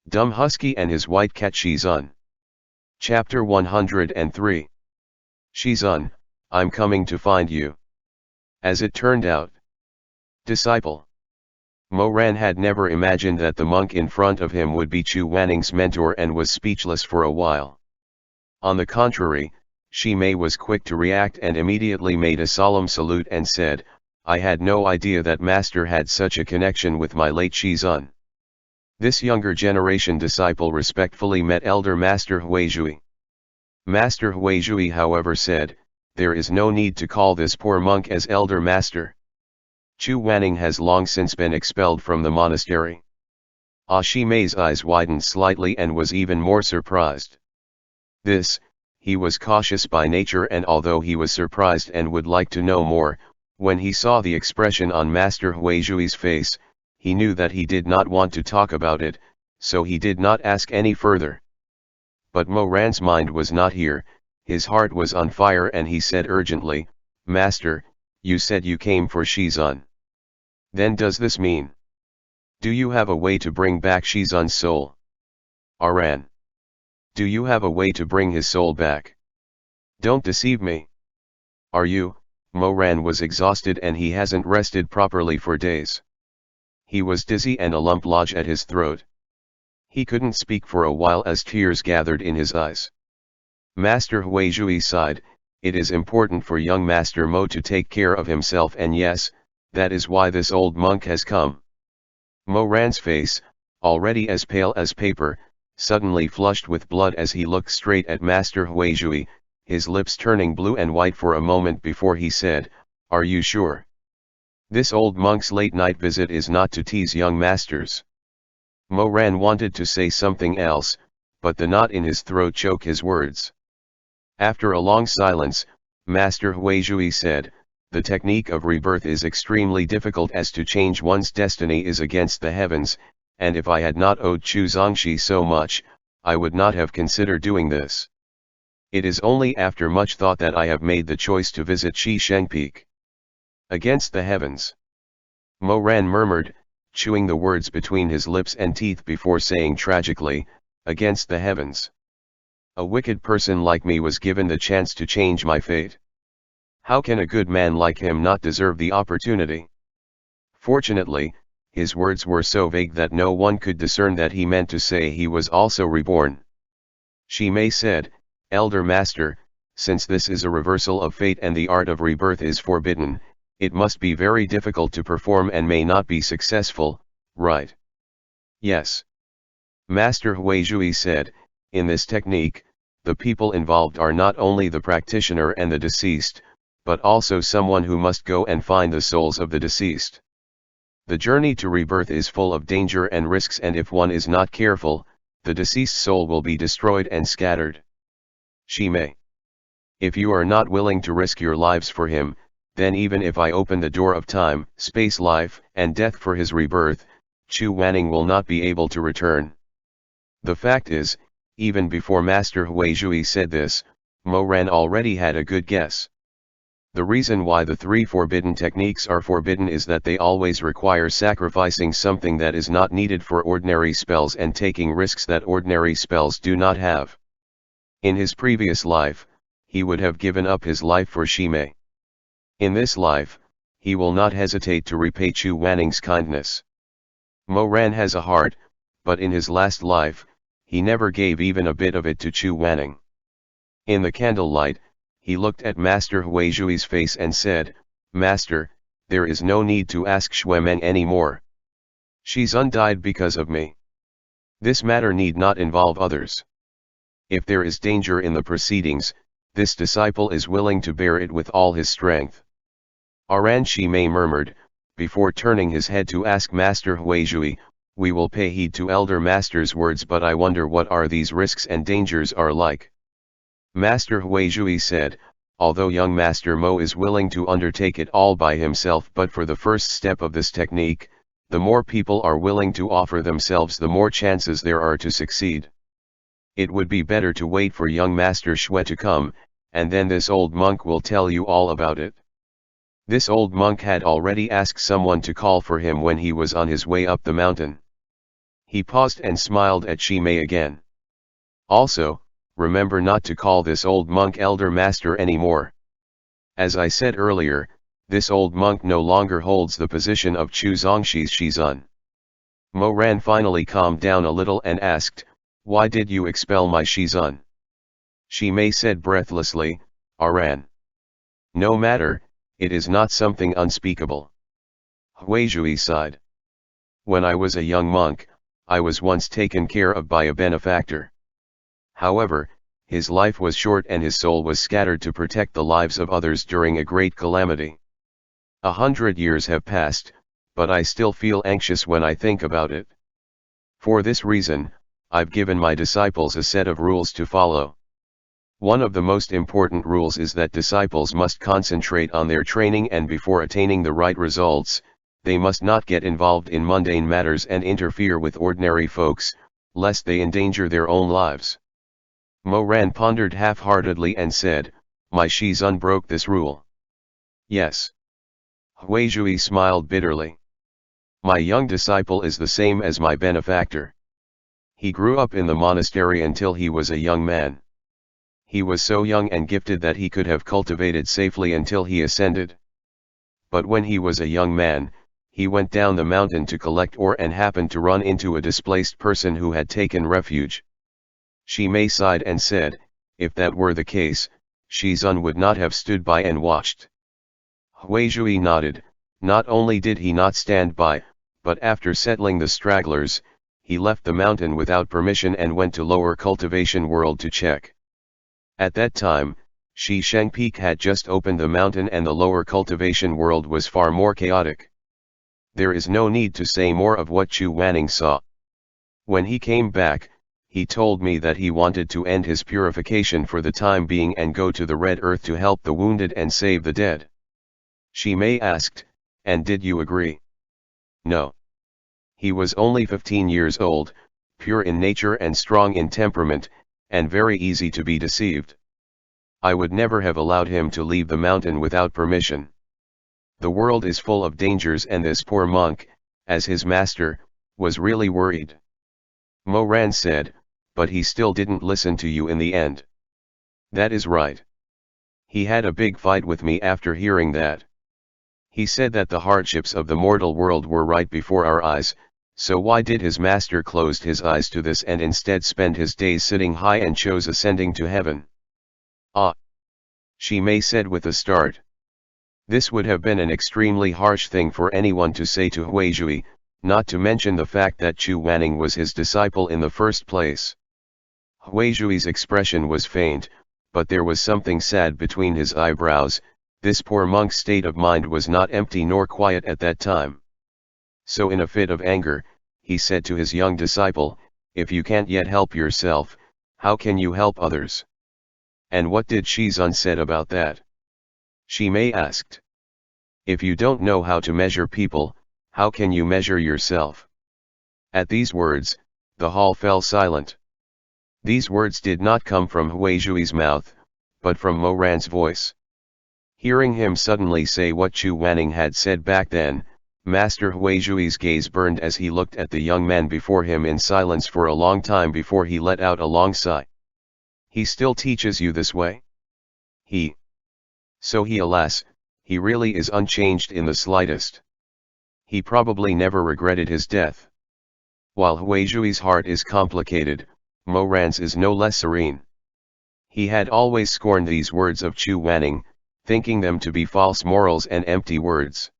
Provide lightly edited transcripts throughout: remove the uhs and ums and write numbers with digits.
Dumb Husky and his white cat Shizun. Chapter 103. Shizun, I'm coming to find you. As it turned out. Disciple. Moran had never imagined that the monk in front of him would be Chu Wanning's mentor and was speechless for a while. On the contrary, Shi Mei was quick to react and immediately made a solemn salute and said, I had no idea that Master had such a connection with my late Shizun. This younger generation disciple respectfully met Elder Master Huizhui. Master Huizhui however said, there is no need to call this poor monk as Elder Master. Chu Wanning has long since been expelled from the monastery. Shi Mei's eyes widened slightly and was even more surprised. He was cautious by nature, and although he was surprised and would like to know more, when he saw the expression on Master Huizhui's face, he knew that he did not want to talk about it, so he did not ask any further. But Moran's mind was not here, his heart was on fire, and he said urgently, Master, you said you came for Shizun. Then does this mean? Do you have a way to bring back Shizun's soul? Aran. Do you have a way to bring his soul back? Don't deceive me. Are you? Moran was exhausted and he hasn't rested properly for days. He was dizzy and a lump lodged at his throat. He couldn't speak for a while as tears gathered in his eyes. Master Huizhui sighed, it is important for young Master Mo to take care of himself, and yes, that is why this old monk has come. Moran's face, already as pale as paper, suddenly flushed with blood as he looked straight at Master Huizhui, his lips turning blue and white for a moment before he said, Are you sure? This old monk's late-night visit is not to tease young masters. Moran wanted to say something else, but the knot in his throat choked his words. After a long silence, Master Huizhui said, the technique of rebirth is extremely difficult, as to change one's destiny is against the heavens, and if I had not owed Chu Zongxi so much, I would not have considered doing this. It is only after much thought that I have made the choice to visit Shi Sheng Peak. Against the heavens. Moran murmured, chewing the words between his lips and teeth before saying tragically, against the heavens. A wicked person like me was given the chance to change my fate. How can a good man like him not deserve the opportunity? Fortunately, his words were so vague that no one could discern that he meant to say he was also reborn. Shi Mei said, Elder Master, since this is a reversal of fate and the art of rebirth is forbidden, it must be very difficult to perform and may not be successful, right? Yes. Master Huizhui said, in this technique, the people involved are not only the practitioner and the deceased, but also someone who must go and find the souls of the deceased. The journey to rebirth is full of danger and risks, and if one is not careful, the deceased soul will be destroyed and scattered. Shi Mei. If you are not willing to risk your lives for him, then even if I open the door of time, space, life, and death for his rebirth, Chu Wanning will not be able to return. The fact is, even before Master Huizhui said this, Moran already had a good guess. The reason why the three forbidden techniques are forbidden is that they always require sacrificing something that is not needed for ordinary spells and taking risks that ordinary spells do not have. In his previous life, he would have given up his life for Shi Mei. In this life, he will not hesitate to repay Chu Wanning's kindness. Moran has a heart, but in his last life, he never gave even a bit of it to Chu Wanning. In the candlelight, he looked at Master Huizhui's face and said, Master, there is no need to ask Xuemeng any more. Shizun died because of me. This matter need not involve others. If there is danger in the proceedings, this disciple is willing to bear it with all his strength. Aran, Shi Mei murmured, before turning his head to ask Master Huizhui, we will pay heed to Elder Master's words, but I wonder what are these risks and dangers are like. Master Huizhui said, although young Master Mo is willing to undertake it all by himself, but for the first step of this technique, the more people are willing to offer themselves, the more chances there are to succeed. It would be better to wait for young Master Xue to come, and then this old monk will tell you all about it. This old monk had already asked someone to call for him when he was on his way up the mountain. He paused and smiled at Shimei again. Also, remember not to call this old monk elder master anymore. As I said earlier, this old monk no longer holds the position of Chu Zongshi's Shizun. Mo Ran finally calmed down a little and asked, "Why did you expel my Shizun?" Shimei said breathlessly, "Ran. No matter, it is not something unspeakable." Huizhui sighed. "When I was a young monk, I was once taken care of by a benefactor. However, his life was short and his soul was scattered to protect the lives of others during a great calamity. 100 years have passed, but I still feel anxious when I think about it. For this reason, I've given my disciples a set of rules to follow. One of the most important rules is that disciples must concentrate on their training, and before attaining the right results, they must not get involved in mundane matters and interfere with ordinary folks, lest they endanger their own lives." Mo Ran pondered half-heartedly and said, "My Shizun broke this rule." "Yes." Huizhui smiled bitterly. "My young disciple is the same as my benefactor. He grew up in the monastery until he was a young man. He was so young and gifted that he could have cultivated safely until he ascended. But when he was a young man, he went down the mountain to collect ore and happened to run into a displaced person who had taken refuge." Shimei sighed and said, "If that were the case, Shizun would not have stood by and watched." Huizhui nodded. Not only did he not stand by, but after settling the stragglers, he left the mountain without permission and went to lower cultivation world to check. At that time, Shi Sheng Peak had just opened the mountain and the lower cultivation world was far more chaotic. There is no need to say more of what Chu Wanning saw. When he came back, he told me that he wanted to end his purification for the time being and go to the Red Earth to help the wounded and save the dead. Shimei asked, "And did you agree?" "No. He was only 15 years old, pure in nature and strong in temperament, and very easy to be deceived. I would never have allowed him to leave the mountain without permission. The world is full of dangers and this poor monk, as his master, was really worried." Mo Ran said, "But he still didn't listen to you in the end." "That is right. He had a big fight with me after hearing that. He said that the hardships of the mortal world were right before our eyes, so why did his master close his eyes to this and instead spend his days sitting high and chose ascending to heaven?" "Ah!" Shimei said with a start. This would have been an extremely harsh thing for anyone to say to Huizhui, not to mention the fact that Chu Wanning was his disciple in the first place. Huizhui's expression was faint, but there was something sad between his eyebrows. This poor monk's state of mind was not empty nor quiet at that time. So in a fit of anger, he said to his young disciple, "If you can't yet help yourself, how can you help others?" "And what did Shizun said about that?" Shimei asked. "If you don't know how to measure people, how can you measure yourself?" At these words, the hall fell silent. These words did not come from Huizhui's mouth, but from Mo Ran's voice. Hearing him suddenly say what Chu Wanning had said back then, Master Huizhui's gaze burned as he looked at the young man before him in silence for a long time before he let out a long sigh. "He still teaches you this way?" So he, alas, he really is unchanged in the slightest. He probably never regretted his death. While Huizhui's heart is complicated, Mo Ran's is no less serene. He had always scorned these words of Chu Wanning, thinking them to be false morals and empty words.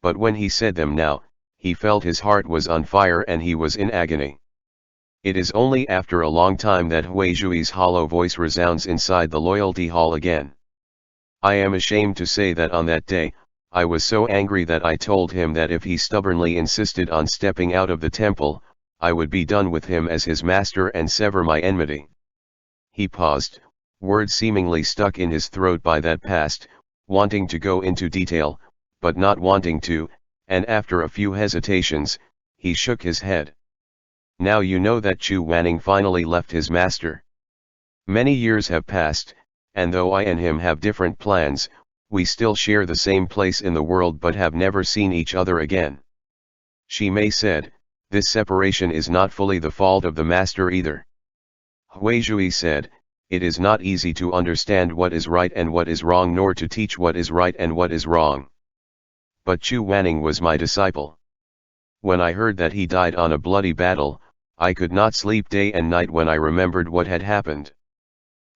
But when he said them now, he felt his heart was on fire and he was in agony. It is only after a long time that Huizhui's hollow voice resounds inside the loyalty hall again. "I am ashamed to say that on that day, I was so angry that I told him that if he stubbornly insisted on stepping out of the temple, I would be done with him as his master and sever my enmity." He paused, words seemingly stuck in his throat by that past, wanting to go into detail, but not wanting to, and after a few hesitations, he shook his head. "Now you know that Chu Wanning finally left his master. Many years have passed, and though I and him have different plans, we still share the same place in the world but have never seen each other again." Shimei said, This separation is not fully the fault of the master either. Huizhui said, it is not easy to understand what is right and what is wrong, nor to teach what is right and what is wrong. But Chu Wanning was my disciple. When I heard that he died on a bloody battle, I could not sleep day and night when I remembered what had happened.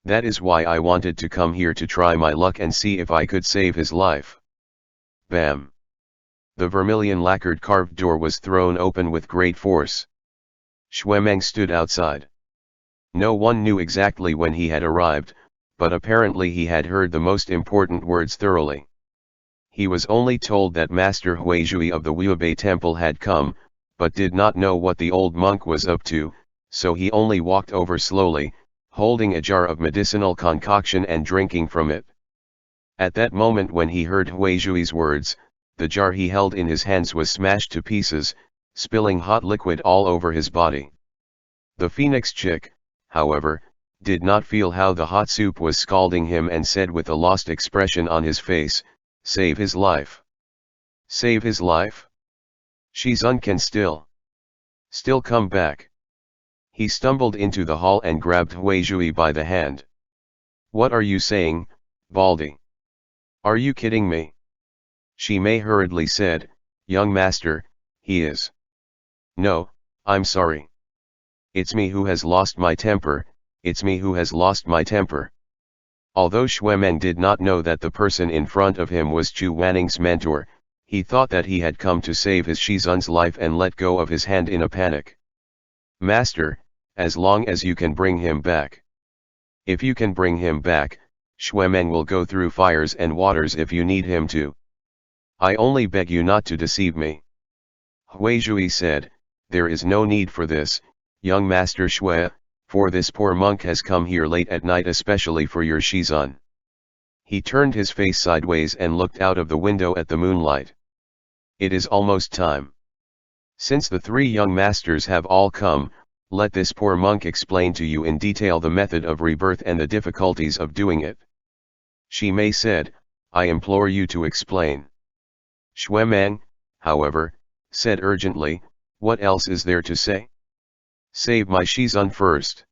That is why I wanted to come here to try my luck and see if I could save his life. Bam! The vermilion lacquered carved door was thrown open with great force. Xuemeng stood outside. No one knew exactly when he had arrived, but apparently he had heard the most important words thoroughly. He was only told that Master Huizhui of the Wuobei temple had come, but did not know what the old monk was up to, so he only walked over slowly, holding a jar of medicinal concoction and drinking from it. At that moment when he heard Huizhui's words, the jar he held in his hands was smashed to pieces, spilling hot liquid all over his body. The phoenix chick, however, did not feel how the hot soup was scalding him and said with a lost expression on his face, "Save his life. Save his life? Shizun can still come back." He stumbled into the hall and grabbed Huizhui by the hand. "What are you saying, Baldi? Are you kidding me?" Shimei hurriedly said, "Young master, he is." "No, I'm sorry. It's me who has lost my temper, it's me who has lost my temper." Although Xuemeng did not know that the person in front of him was Chu Wanning's mentor, he thought that he had come to save his Shizun's life and let go of his hand in a panic. "Master, as long as you can bring him back." "If you can bring him back, Xuemeng will go through fires and waters if you need him to. I only beg you not to deceive me." Huizhui said, "There is no need for this, young Master Xue, for this poor monk has come here late at night especially for your Shizun." He turned his face sideways and looked out of the window at the moonlight. "It is almost time. Since the three young masters have all come, let this poor monk explain to you in detail the method of rebirth and the difficulties of doing it." Shimei said, "I implore you to explain." Xuemeng, however, said urgently, "What else is there to say? Save my Shizun first."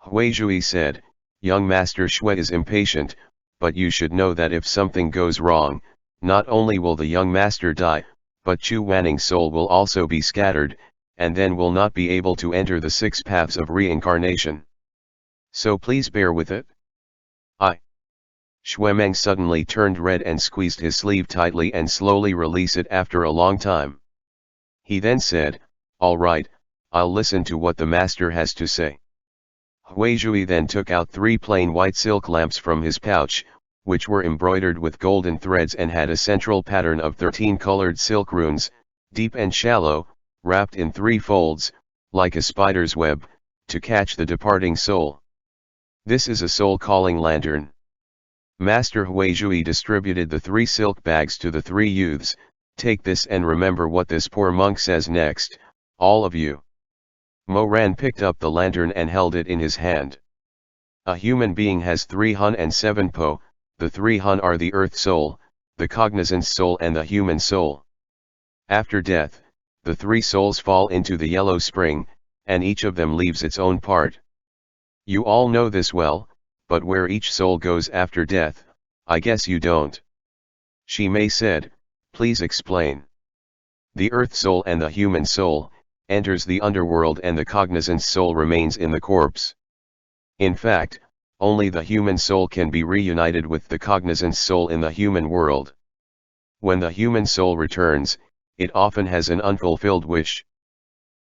Huizhui said, "Young Master Xue is impatient, but you should know that if something goes wrong, not only will the young master die, but Chu Wanning's soul will also be scattered, and then will not be able to enter the 6 paths of reincarnation. So please bear with it." Xuemeng suddenly turned red and squeezed his sleeve tightly and slowly released it after a long time. He then said, "All right, I'll listen to what the master has to say." Huizhui then took out 3 plain white silk lamps from his pouch, which were embroidered with golden threads and had a central pattern of 13 colored silk runes, deep and shallow, wrapped in 3 folds, like a spider's web, to catch the departing soul. "This is a soul-calling lantern." Master Huizhui distributed the 3 silk bags to the 3 youths. "Take this and remember what this poor monk says next, all of you." Mo Ran picked up the lantern and held it in his hand. "A human being has 3 hun and 7 po, the 3 hun are the earth soul, the cognizance soul and the human soul. After death, the 3 souls fall into the yellow spring, and each of them leaves its own part. You all know this well, but where each soul goes after death, I guess you don't." Shimei said, "Please explain." "The earth soul and the human soul enters the underworld and the cognizance soul remains in the corpse. In fact, only the human soul can be reunited with the cognizance soul in the human world. When the human soul returns, it often has an unfulfilled wish.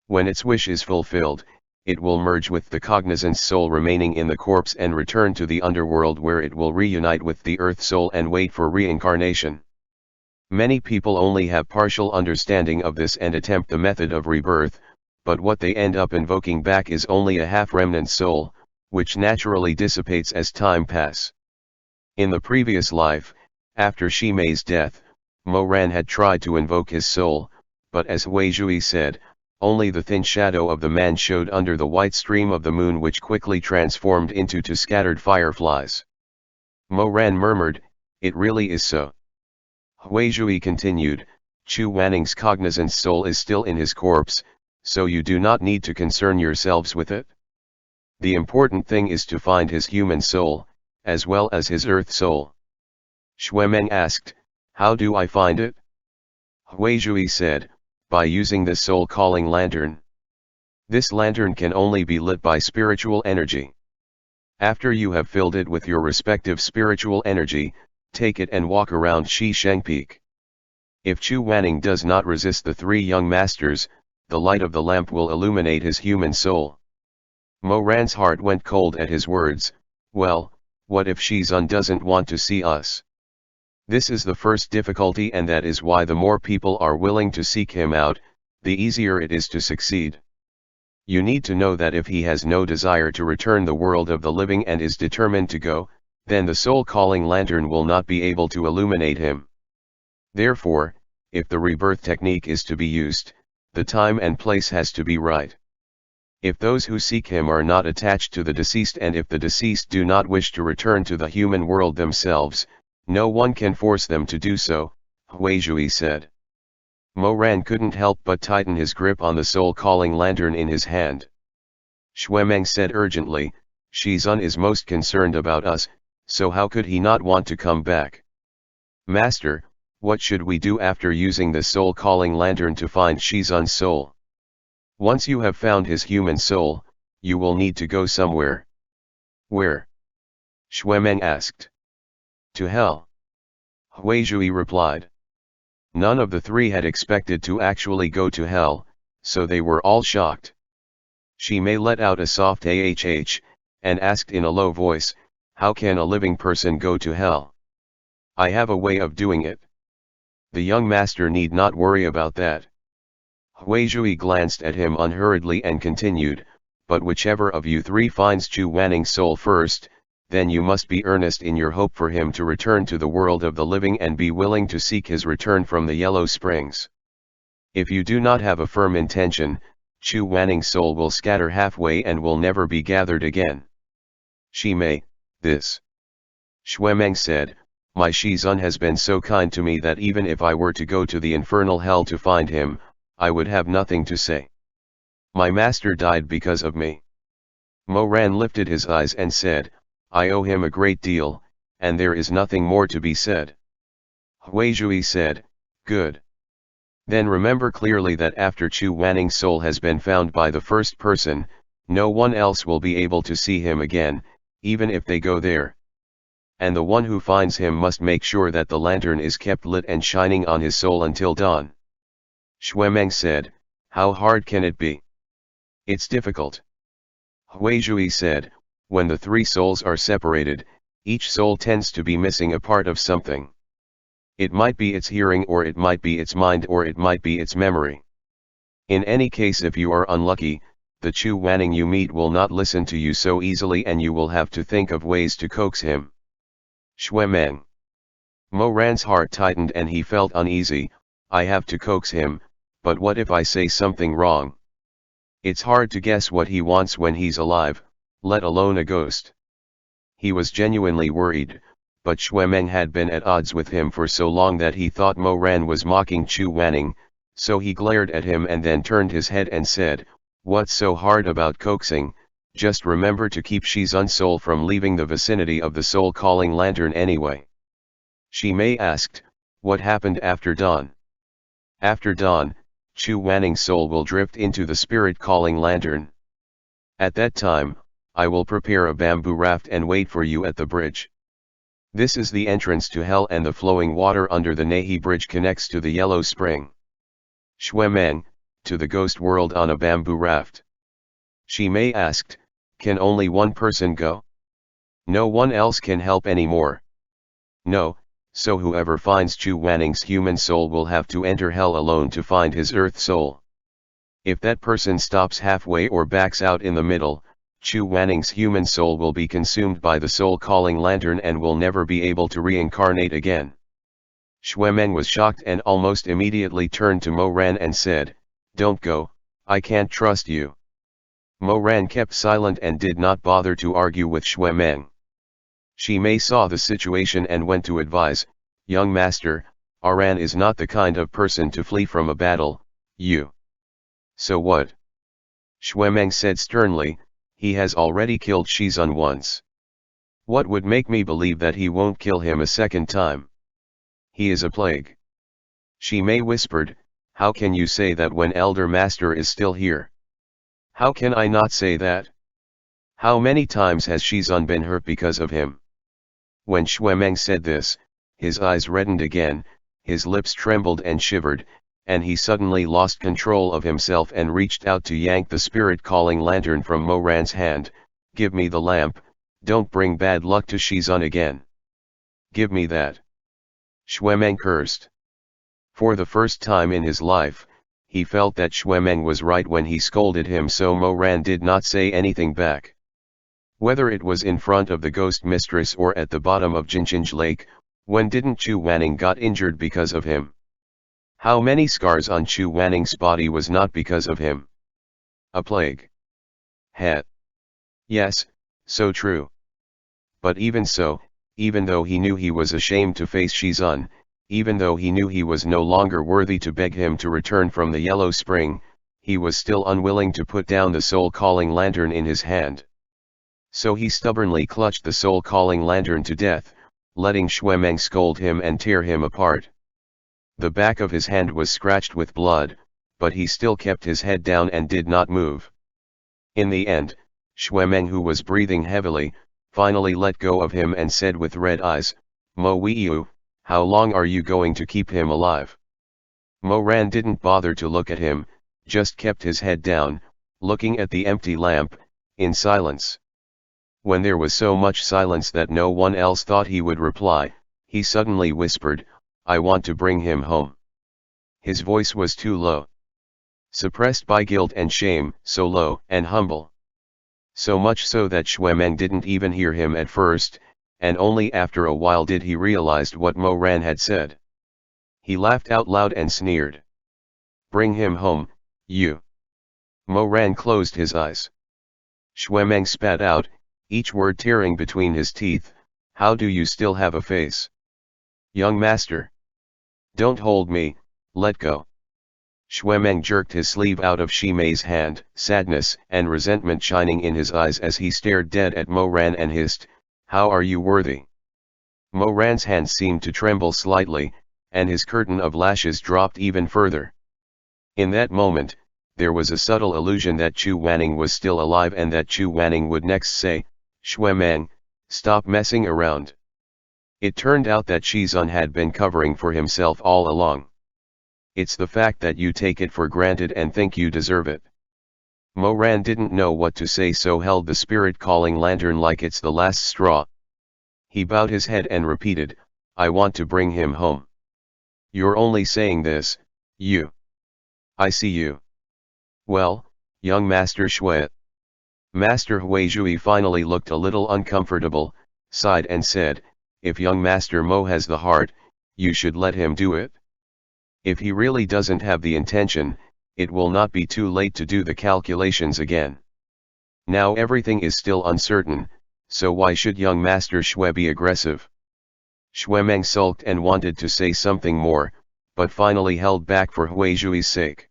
When its wish is fulfilled, it will merge with the cognizance soul remaining in the corpse and return to the underworld where it will reunite with the earth soul and wait for reincarnation. Many people only have partial understanding of this and attempt the method of rebirth, but what they end up invoking back is only a half-remnant soul, which naturally dissipates as time pass. In the previous life, after Shimei's death, Mo Ran had tried to invoke his soul, but as Huizhui said, only the thin shadow of the man showed under the white stream of the moon which quickly transformed into 2 scattered fireflies. Mo Ran murmured, "It really is so." Huizhui continued, "Chu Wanning's cognizance soul is still in his corpse, so you do not need to concern yourselves with it. The important thing is to find his human soul, as well as his earth soul. Xuemeng asked, how do I find it? Huizhui said, by using this soul-calling lantern. This lantern can only be lit by spiritual energy. After you have filled it with your respective spiritual energy, take it and walk around Shi Sheng Peak. If Chu Wanning does not resist the three young masters, the light of the lamp will illuminate his human soul. Mo Ran's heart went cold at his words. Well, what if Shizun doesn't want to see us? This is the first difficulty, and that is why the more people are willing to seek him out, the easier it is to succeed. You need to know that if he has no desire to return the world of the living and is determined to go, then the soul-calling lantern will not be able to illuminate him. Therefore, if the rebirth technique is to be used, the time and place has to be right. If those who seek him are not attached to the deceased, and if the deceased do not wish to return to the human world themselves, no one can force them to do so, Huizhui said. Mo Ran couldn't help but tighten his grip on the soul-calling lantern in his hand. Xuemeng said urgently, Shizun is most concerned about us, so how could he not want to come back? Master, what should we do after using the soul-calling lantern to find Shizun's soul? Once you have found his human soul, you will need to go somewhere. Where? Xuemeng asked. To hell. Huizhui replied. None of the three had expected to actually go to hell, so they were all shocked. She Mei let out a soft ahh, and asked in a low voice, how can a living person go to hell? I have a way of doing it. The young master need not worry about that. Huizhui glanced at him unhurriedly and continued, but whichever of you three finds Chu Wanning's soul first, then you must be earnest in your hope for him to return to the world of the living and be willing to seek his return from the Yellow Springs. If you do not have a firm intention, Chu Wanning's soul will scatter halfway and will never be gathered again. Shi Mei, this. Xuemeng said, my Shizun has been so kind to me that even if I were to go to the infernal hell to find him, I would have nothing to say. My master died because of me. Mo Ran lifted his eyes and said, I owe him a great deal, and there is nothing more to be said. Huizhui said, good. Then remember clearly that after Chu Wanning's soul has been found by the first person, no one else will be able to see him again, even if they go there. And the one who finds him must make sure that the lantern is kept lit and shining on his soul until dawn. Xuemeng said, how hard can it be? It's difficult. Huizhui said, when the three souls are separated, each soul tends to be missing a part of something. It might be its hearing, or it might be its mind, or it might be its memory. In any case, if you are unlucky, the Chu Wanning you meet will not listen to you so easily, and you will have to think of ways to coax him. Xuemeng. Mo Ran's heart tightened and he felt uneasy. I have to coax him, but what if I say something wrong? It's hard to guess what he wants when he's alive, let alone a ghost. He was genuinely worried, but Xuemeng had been at odds with him for so long that he thought Mo Ran was mocking Chu Wanning, so he glared at him and then turned his head and said, what's so hard about coaxing? Just remember to keep Shizun's soul from leaving the vicinity of the soul-calling lantern anyway. Shi Mei asked, what happened after dawn? After dawn, Chu Wanning's soul will drift into the spirit-calling lantern. At that time, I will prepare a bamboo raft and wait for you at the bridge. This is the entrance to hell, and the flowing water under the Nahi bridge connects to the Yellow Spring. Xuemeng, to the ghost world on a bamboo raft. Shi Mei asked, can only one person go? No one else can help anymore. No, so whoever finds Chu Wanning's human soul will have to enter hell alone to find his earth soul. If that person stops halfway or backs out in the middle, Chu Wanning's human soul will be consumed by the soul-calling lantern and will never be able to reincarnate again. Xuemeng was shocked and almost immediately turned to Mo Ran and said, don't go, I can't trust you. Mo Ran kept silent and did not bother to argue with Xuemeng. Shi Mei saw the situation and went to advise, young master, Aran is not the kind of person to flee from a battle, you. So what? Xuemeng said sternly, he has already killed Shizun once. What would make me believe that he won't kill him a second time? He is a plague. Shi Mei whispered, how can you say that when Elder Master is still here? How can I not say that? How many times has Shizun been hurt because of him? When Xuemeng said this, his eyes reddened again, his lips trembled and shivered, and he suddenly lost control of himself and reached out to yank the spirit calling lantern from Mo Ran's hand. Give me the lamp, don't bring bad luck to Shizun again. Give me that. Xuemeng cursed. For the first time in his life, he felt that Xuemeng was right when he scolded him, so Mo Ran did not say anything back. Whether it was in front of the ghost mistress or at the bottom of Jinjinj Lake, when didn't Chu Wanning got injured because of him? How many scars on Chu Wanning's body was not because of him? A plague. Het. Yes, so true. But even so, even though he knew he was ashamed to face Shizun, even though he knew he was no longer worthy to beg him to return from the Yellow Spring, he was still unwilling to put down the soul-calling lantern in his hand. So he stubbornly clutched the soul-calling lantern to death, letting Xuemeng scold him and tear him apart. The back of his hand was scratched with blood, but he still kept his head down and did not move. In the end, Xuemeng, who was breathing heavily, finally let go of him and said with red eyes, Mo Weiyu, how long are you going to keep him alive? Mo Ran didn't bother to look at him, just kept his head down, looking at the empty lamp, in silence. When there was so much silence that no one else thought he would reply, he suddenly whispered, I want to bring him home. His voice was too low. Suppressed by guilt and shame, so low and humble. So much so that Xuemeng didn't even hear him at first, and only after a while did he realize what Mo Ran had said. He laughed out loud and sneered. Bring him home, you. Mo Ran closed his eyes. Xuemeng spat out, each word tearing between his teeth, how do you still have a face? Young master. Don't hold me, let go. Xuemeng jerked his sleeve out of Shi Mei's hand, sadness and resentment shining in his eyes as he stared dead at Mo Ran and hissed, how are you worthy? Mo Ran's hand seemed to tremble slightly, and his curtain of lashes dropped even further. In that moment, there was a subtle illusion that Chu Wanning was still alive and that Chu Wanning would next say, Xuemeng, stop messing around. It turned out that Shizun had been covering for himself all along. It's the fact that you take it for granted and think you deserve it. Mo Ran didn't know what to say, so held the spirit calling lantern like it's the last straw. He bowed his head and repeated, I want to bring him home. You're only saying this, you. I see you. Well, young Master Shui. Master Huizhui finally looked a little uncomfortable, sighed and said, if young Master Mo has the heart, you should let him do it. If he really doesn't have the intention, it will not be too late to do the calculations again. Now everything is still uncertain, so why should young Master Shui be aggressive? Xuemeng sulked and wanted to say something more, but finally held back for Huizhui's sake.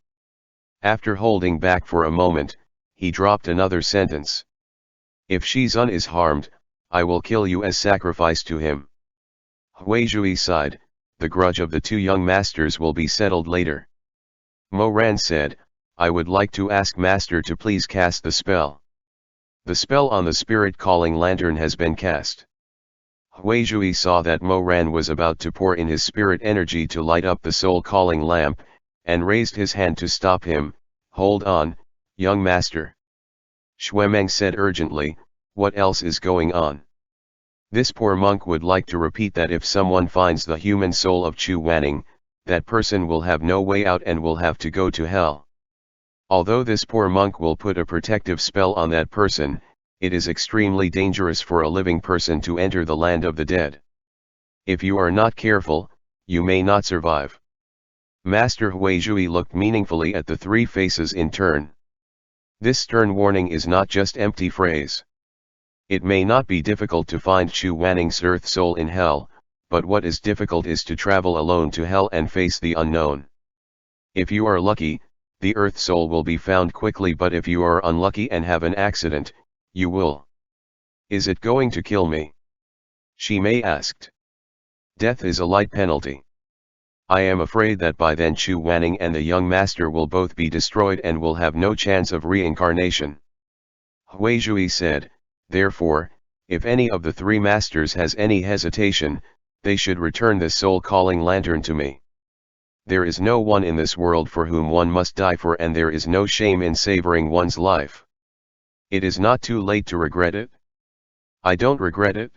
After holding back for a moment, he dropped another sentence. If Shizun is harmed, I will kill you as sacrifice to him. Huizhui sighed, the grudge of the two young masters will be settled later. Mo Ran said, I would like to ask Master to please cast the spell. The spell on the spirit calling lantern has been cast. Huizhui saw that Mo Ran was about to pour in his spirit energy to light up the soul calling lamp, and raised his hand to stop him. Hold on, young master. Xuemeng said urgently, what else is going on? This poor monk would like to repeat that if someone finds the human soul of Chu Wanning, that person will have no way out and will have to go to hell. Although this poor monk will put a protective spell on that person, it is extremely dangerous for a living person to enter the land of the dead. If you are not careful, you may not survive. Master Huizhui looked meaningfully at the three faces in turn. This stern warning is not just empty phrase. It may not be difficult to find Chu Wanning's earth soul in hell, but what is difficult is to travel alone to hell and face the unknown. If you are lucky, The earth soul will be found quickly, but if you are unlucky and have an accident, you will. Is it going to kill me? Shimei asked. Death is a light penalty. I am afraid that by then Chu Wanning and the young master will both be destroyed and will have no chance of reincarnation. Huizhui said, therefore, if any of the three masters has any hesitation, they should return the soul-calling lantern to me. There is no one in this world for whom one must die for, and there is no shame in savoring one's life. It is not too late to regret it. I don't regret it.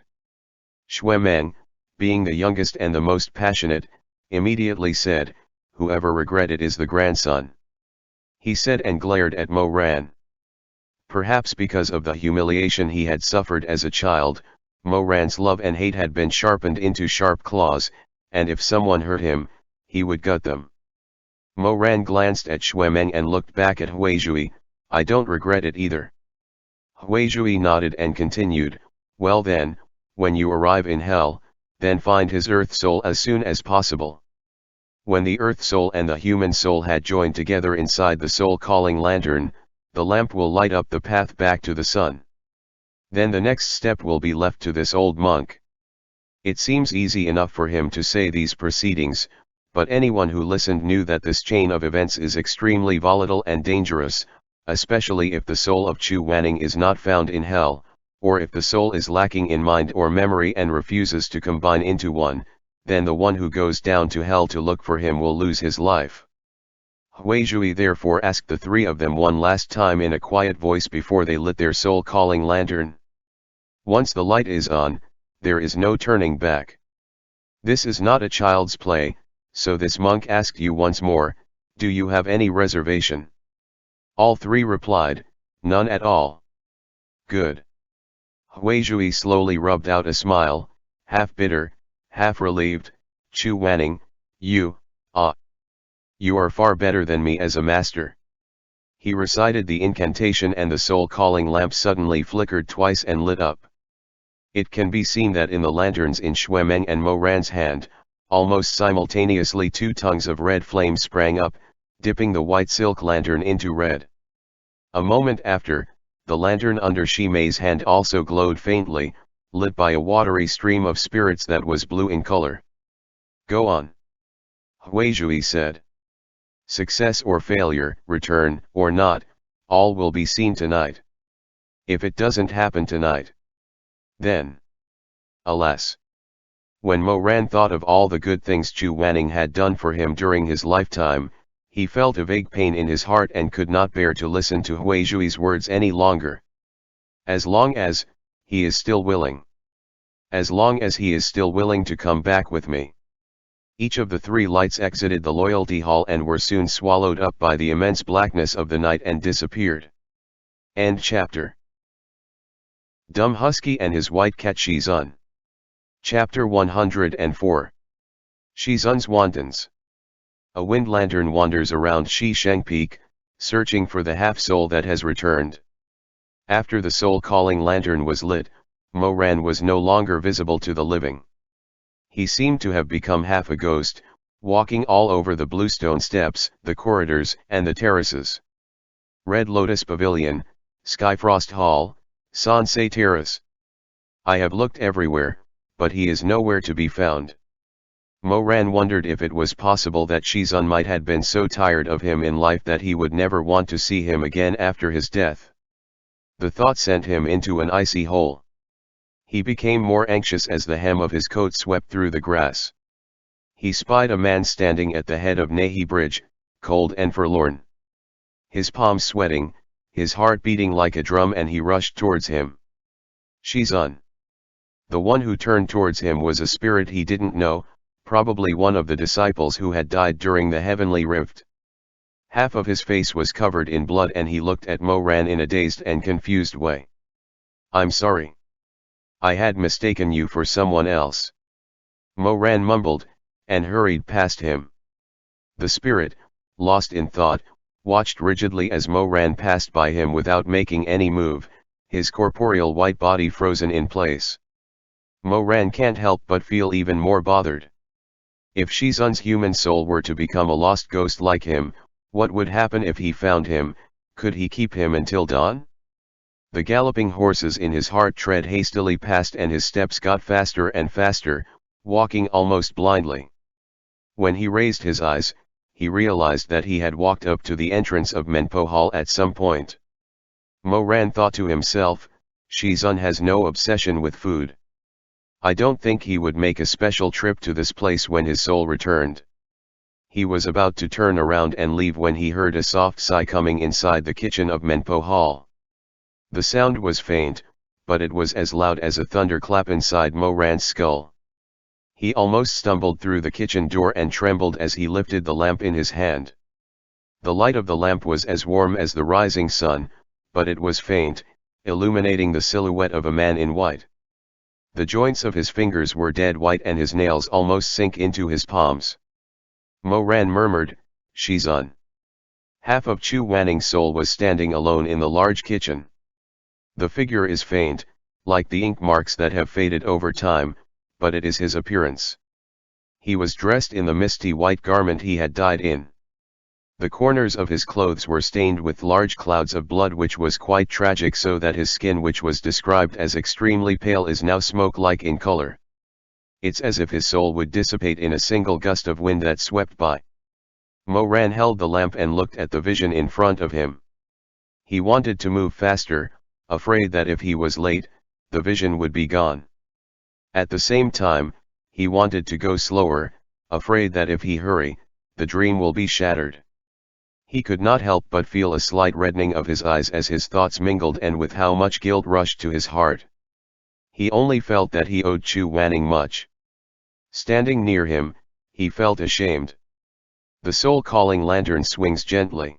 Xuemeng, being the youngest and the most passionate, immediately said, whoever regret it is the grandson. He said and glared at Mo Ran. Perhaps because of the humiliation he had suffered as a child, Mo Ran's love and hate had been sharpened into sharp claws, and if someone hurt him, he would gut them. Mo Ran glanced at Xuemeng and looked back at Huizhui. I don't regret it either. Huizhui nodded and continued, well then, when you arrive in hell, then find his earth soul as soon as possible. When the earth soul and the human soul had joined together inside the soul-calling lantern, the lamp will light up the path back to the sun. Then the next step will be left to this old monk. It seems easy enough for him to say these proceedings, but anyone who listened knew that this chain of events is extremely volatile and dangerous, especially if the soul of Chu Wanning is not found in hell, or if the soul is lacking in mind or memory and refuses to combine into one, then the one who goes down to hell to look for him will lose his life. Huizhui therefore asked the three of them one last time in a quiet voice before they lit their soul-calling lantern. Once the light is on, there is no turning back. This is not a child's play, so this monk asked you once more, do you have any reservation? All three replied, none at all. Good. Huizhui slowly rubbed out a smile, half bitter, half relieved. Chu Wanning, you are far better than me as a master. He recited the incantation and the soul-calling lamp suddenly flickered twice and lit up. It can be seen that in the lanterns in Xuemeng and Mo Ran's hand, almost simultaneously two tongues of red flame sprang up, dipping the white silk lantern into red. A moment after, the lantern under Shimei's hand also glowed faintly, lit by a watery stream of spirits that was blue in color. Go on. Huizhui said. Success or failure, return or not, all will be seen tonight. If it doesn't happen tonight, then, alas. When Mo Ran thought of all the good things Chu Wanning had done for him during his lifetime, he felt a vague pain in his heart and could not bear to listen to Huizhui's words any longer. As long as he is still willing. As long as he is still willing to come back with me. Each of the three lights exited the loyalty hall and were soon swallowed up by the immense blackness of the night and disappeared. End chapter. Dumb Husky and his white cat Shizun. Chapter 104. Shizun's Wantons. A wind lantern wanders around Shisheng Peak, searching for the half-soul that has returned. After the soul-calling lantern was lit, Mo Ran was no longer visible to the living. He seemed to have become half a ghost, walking all over the bluestone steps, the corridors, and the terraces. Red Lotus Pavilion, Skyfrost Hall, Sansei Terrace. I have looked everywhere, but he is nowhere to be found. Mo Ran wondered if it was possible that Shizun might have been so tired of him in life that he would never want to see him again after his death. The thought sent him into an icy hole. He became more anxious as the hem of his coat swept through the grass. He spied a man standing at the head of Nahi Bridge, cold and forlorn. His palms sweating, his heart beating like a drum, and he rushed towards him. Shizun. The one who turned towards him was a spirit he didn't know, probably one of the disciples who had died during the heavenly rift. Half of his face was covered in blood and he looked at Mo Ran in a dazed and confused way. I'm sorry. I had mistaken you for someone else. Mo Ran mumbled, and hurried past him. The spirit, lost in thought, watched rigidly as Mo Ran passed by him without making any move, his corporeal white body frozen in place. Mo Ran can't help but feel even more bothered. If Shizun's human soul were to become a lost ghost like him, What would happen if he found him? Could he keep him until dawn? The galloping horses in his heart tread hastily past, and his steps got faster and faster, walking almost blindly. When he raised his eyes, he realized that he had walked up to the entrance of Menpo Hall at some point. Moran thought to himself, Shizun has no obsession with food. I don't think he would make a special trip to this place when his soul returned. He was about to turn around and leave when he heard a soft sigh coming inside the kitchen of Menpo Hall. The sound was faint, but it was as loud as a thunderclap inside Moran's skull. He almost stumbled through the kitchen door and trembled as he lifted the lamp in his hand. The light of the lamp was as warm as the rising sun, but it was faint, illuminating the silhouette of a man in white. The joints of his fingers were dead white and his nails almost sink into his palms. Moran murmured, Shizun. Half of Chu Wanning's soul was standing alone in the large kitchen. The figure is faint, like the ink marks that have faded over time, but it is his appearance. He was dressed in the misty white garment he had died in. The corners of his clothes were stained with large clouds of blood, which was quite tragic, so that his skin, which was described as extremely pale, is now smoke-like in color. It's as if his soul would dissipate in a single gust of wind that swept by. Moran held the lamp and looked at the vision in front of him. He wanted to move faster, afraid that if he was late, the vision would be gone. At the same time, he wanted to go slower, afraid that if he hurry, the dream will be shattered. He could not help but feel a slight reddening of his eyes as his thoughts mingled, and with how much guilt rushed to his heart. He only felt that he owed Chu Wanning much. Standing near him, he felt ashamed. The soul-calling lantern swings gently.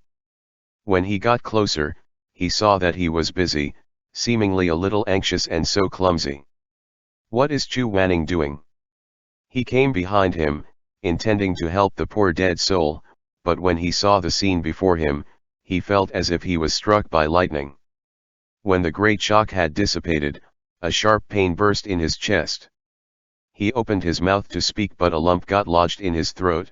When he got closer, he saw that he was busy, seemingly a little anxious and so clumsy. What is Chu Wanning doing? He came behind him, intending to help the poor dead soul, but when he saw the scene before him, he felt as if he was struck by lightning. When the great shock had dissipated, a sharp pain burst in his chest. He opened his mouth to speak, but a lump got lodged in his throat.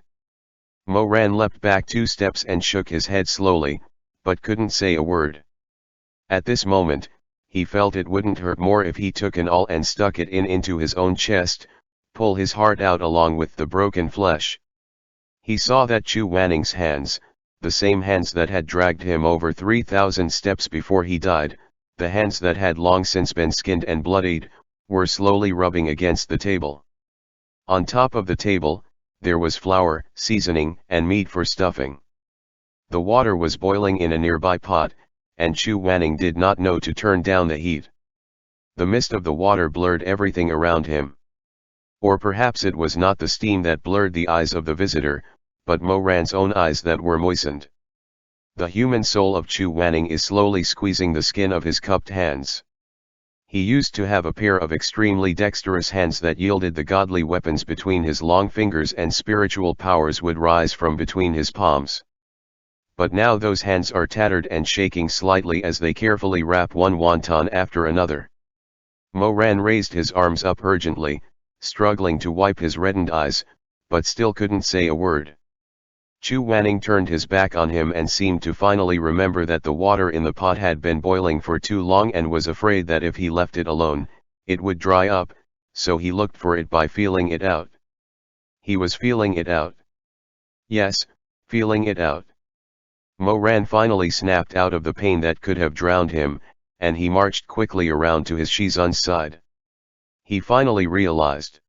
Moran leapt back 2 steps and shook his head slowly, but couldn't say a word. At this moment, he felt it wouldn't hurt more if he took an awl and stuck it into his own chest, pull his heart out along with the broken flesh. He saw that Chu Wanning's hands, the same hands that had dragged him over 3,000 steps before he died, the hands that had long since been skinned and bloodied, were slowly rubbing against the table. On top of the table, there was flour, seasoning, and meat for stuffing. The water was boiling in a nearby pot, and Chu Wanning did not know to turn down the heat. The mist of the water blurred everything around him. Or perhaps it was not the steam that blurred the eyes of the visitor, but Moran's own eyes that were moistened. The human soul of Chu Wanning is slowly squeezing the skin of his cupped hands. He used to have a pair of extremely dexterous hands that yielded the godly weapons between his long fingers, and spiritual powers would rise from between his palms. But now those hands are tattered and shaking slightly as they carefully wrap one wonton after another. Moran raised his arms up urgently, struggling to wipe his reddened eyes, but still couldn't say a word. Chu Wanning turned his back on him and seemed to finally remember that the water in the pot had been boiling for too long, and was afraid that if he left it alone, it would dry up, so he looked for it by feeling it out. He was feeling it out. Yes, feeling it out. Moran finally snapped out of the pain that could have drowned him, and he marched quickly around to his Shizun's side. He finally realized.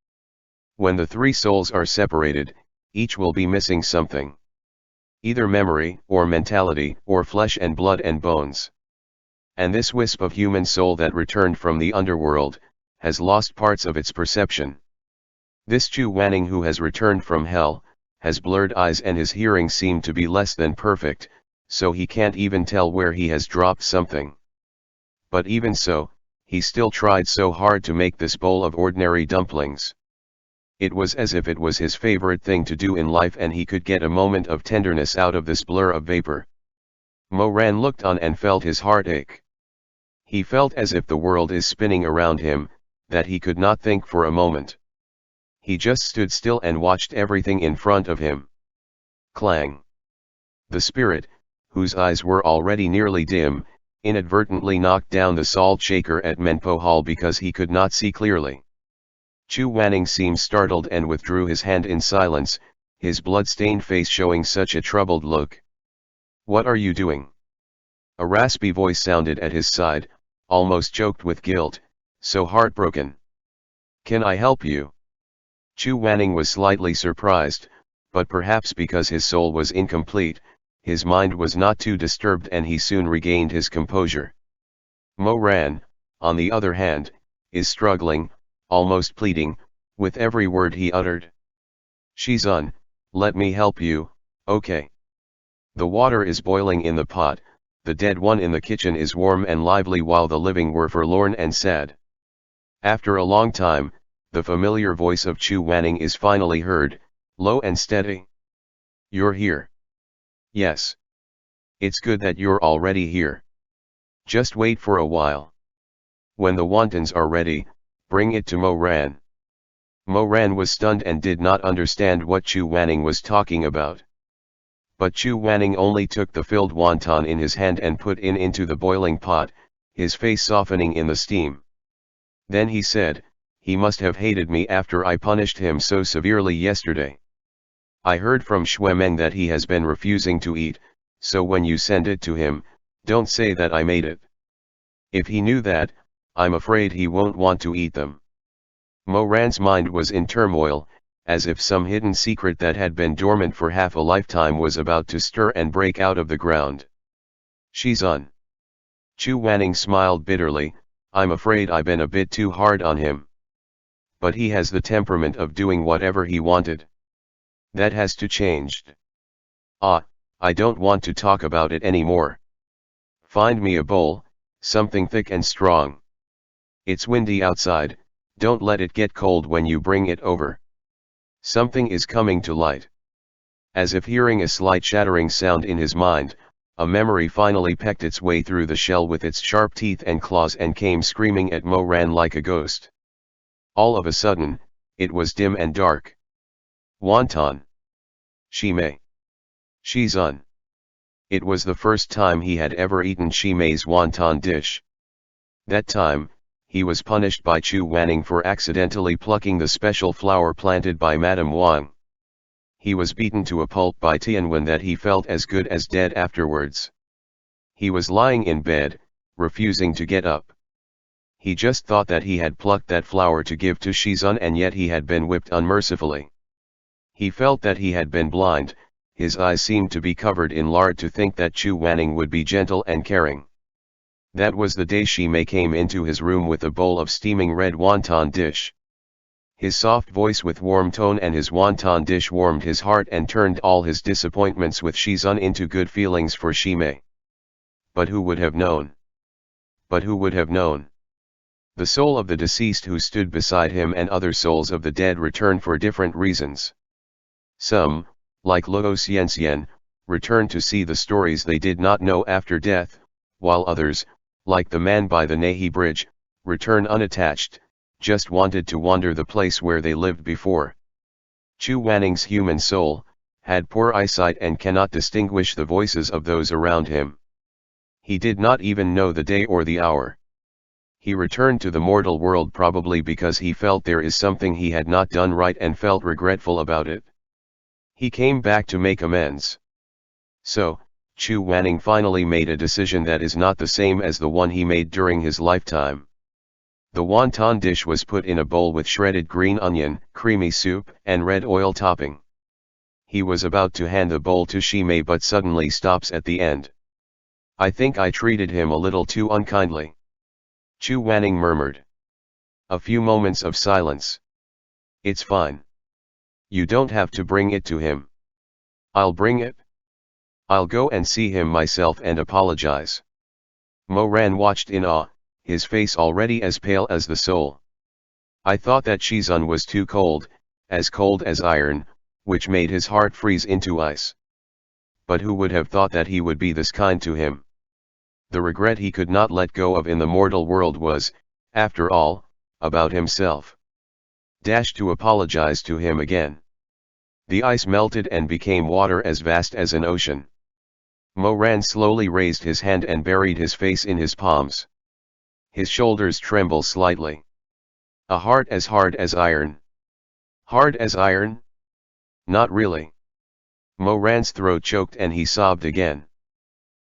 When the 3 souls are separated, each will be missing something. Either memory, or mentality, or flesh and blood and bones. And this wisp of human soul that returned from the underworld, has lost parts of its perception. This Chu Wanning who has returned from hell, has blurred eyes, and his hearing seemed to be less than perfect, so he can't even tell where he has dropped something. But even so, he still tried so hard to make this bowl of ordinary dumplings. It was as if it was his favorite thing to do in life, and he could get a moment of tenderness out of this blur of vapor. Moran looked on and felt his heart ache. He felt as if the world is spinning around him, that he could not think for a moment. He just stood still and watched everything in front of him. Clang! The spirit, whose eyes were already nearly dim, inadvertently knocked down the salt shaker at Menpo Hall because he could not see clearly. Chu Wanning seemed startled and withdrew his hand in silence, his blood-stained face showing such a troubled look. "What are you doing?" A raspy voice sounded at his side, almost choked with guilt, so heartbroken. "Can I help you?" Chu Wanning was slightly surprised, but perhaps because his soul was incomplete, his mind was not too disturbed and he soon regained his composure. Mo Ran, on the other hand, is struggling, almost pleading, with every word he uttered. "Shizun, let me help you, okay? The water is boiling in the pot, the dead one in the kitchen is warm and lively while the living were forlorn and sad." After a long time, the familiar voice of Chu Wanning is finally heard, low and steady. "You're here." "Yes. It's good that you're already here. Just wait for a while. When the wontons are ready, bring it to Mo Ran." Mo Ran was stunned and did not understand what Chu Wanning was talking about. But Chu Wanning only took the filled wonton in his hand and put it into the boiling pot, his face softening in the steam. Then he said, "He must have hated me after I punished him so severely yesterday. I heard from Shuemeng that he has been refusing to eat, so when you send it to him, don't say that I made it. If he knew that, I'm afraid he won't want to eat them." Mo Ran's mind was in turmoil, as if some hidden secret that had been dormant for half a lifetime was about to stir and break out of the ground. "Shizun." Chu Wanning smiled bitterly, "I'm afraid I've been a bit too hard on him. But he has the temperament of doing whatever he wanted. That has to change. I don't want to talk about it anymore. Find me a bowl, something thick and strong. It's windy outside, don't let it get cold when you bring it over. Something is coming to light." As if hearing a slight shattering sound in his mind, a memory finally pecked its way through the shell with its sharp teeth and claws and came screaming at Mo Ran like a ghost. All of a sudden, it was dim and dark. Wonton. Shimei. Shizun. It was the first time he had ever eaten Shimei's wonton dish. That time, he was punished by Chu Wanning for accidentally plucking the special flower planted by Madame Wang. He was beaten to a pulp by Tianwen that he felt as good as dead afterwards. He was lying in bed, refusing to get up. He just thought that he had plucked that flower to give to Shizun and yet he had been whipped unmercifully. He felt that he had been blind, his eyes seemed to be covered in lard to think that Chu Wanning would be gentle and caring. That was the day Shimei came into his room with a bowl of steaming red wonton dish. His soft voice with warm tone and his wonton dish warmed his heart and turned all his disappointments with Shizun into good feelings for Shimei. But who would have known? But who would have known? The soul of the deceased who stood beside him and other souls of the dead returned for different reasons. Some, like Luo Xianxian, returned to see the stories they did not know after death, while others, like the man by the Nahi Bridge, returned unattached, just wanted to wander the place where they lived before. Chu Wanning's human soul had poor eyesight and cannot distinguish the voices of those around him. He did not even know the day or the hour. He returned to the mortal world probably because he felt there is something he had not done right and felt regretful about it. He came back to make amends. So, Chu Wanning finally made a decision that is not the same as the one he made during his lifetime. The wonton dish was put in a bowl with shredded green onion, creamy soup, and red oil topping. He was about to hand the bowl to Shimei but suddenly stops at the end. "I think I treated him a little too unkindly," Chu Wanning murmured. A few moments of silence. "It's fine. You don't have to bring it to him. I'll bring it. I'll go and see him myself and apologize." Mo Ran watched in awe, his face already as pale as the soul. "I thought that Shizun was too cold as iron, which made his heart freeze into ice. But who would have thought that he would be this kind to him?" The regret he could not let go of in the mortal world was, after all, about himself. To apologize to him again. The ice melted and became water as vast as an ocean. Moran slowly raised his hand and buried his face in his palms. His shoulders tremble slightly. A heart as hard as iron. Hard as iron? Not really. Moran's throat choked and he sobbed again.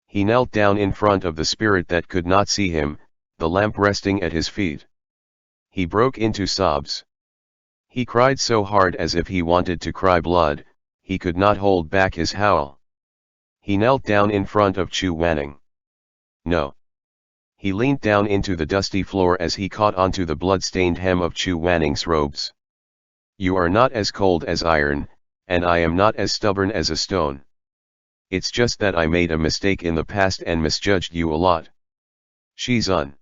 He knelt down in front of the spirit that could not see him, the lamp resting at his feet. He broke into sobs. He cried so hard as if he wanted to cry blood, he could not hold back his howl. He knelt down in front of Chu Wanning. No. He leaned down into the dusty floor as he caught onto the blood-stained hem of Chu Wanning's robes. You are not as cold as iron, and I am not as stubborn as a stone. It's just that I made a mistake in the past and misjudged you a lot. Shizun.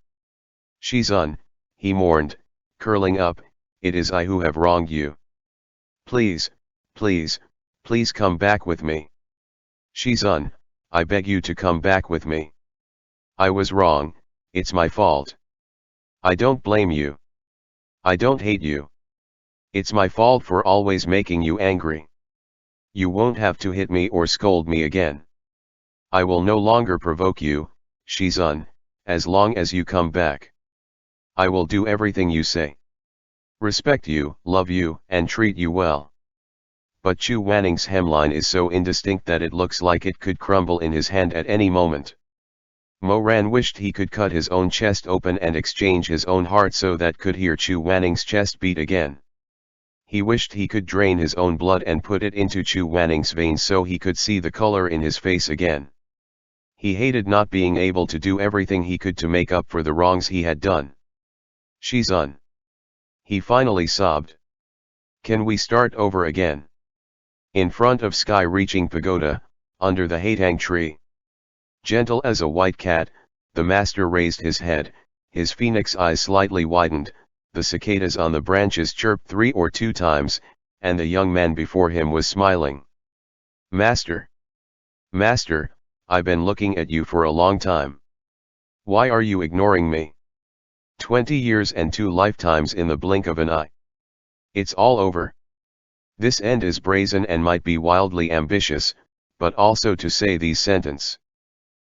Shizun, he mourned, curling up, it is I who have wronged you. Please, please, please come back with me. Shizun, I beg you to come back with me. I was wrong, it's my fault. I don't blame you. I don't hate you. It's my fault for always making you angry. You won't have to hit me or scold me again. I will no longer provoke you, Shizun, as long as you come back. I will do everything you say. Respect you, love you, and treat you well. But Chu Wanning's hemline is so indistinct that it looks like it could crumble in his hand at any moment. Moran wished he could cut his own chest open and exchange his own heart so that could hear Chu Wanning's chest beat again. He wished he could drain his own blood and put it into Chu Wanning's veins so he could see the color in his face again. He hated not being able to do everything he could to make up for the wrongs he had done. Shizun. He finally sobbed. Can we start over again? In front of sky-reaching pagoda, under the Haetang tree. Gentle as a white cat, the master raised his head, his phoenix eyes slightly widened, the cicadas on the branches chirped 3 or 2 times, and the young man before him was smiling. Master! Master, I've been looking at you for a long time. Why are you ignoring me? 20 years and 2 lifetimes in the blink of an eye. It's all over. This end is brazen and might be wildly ambitious, but also to say these sentence.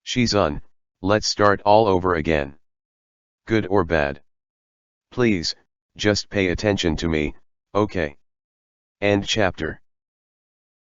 Shizun, let's start all over again. Good or bad. Please, just pay attention to me, okay? End chapter.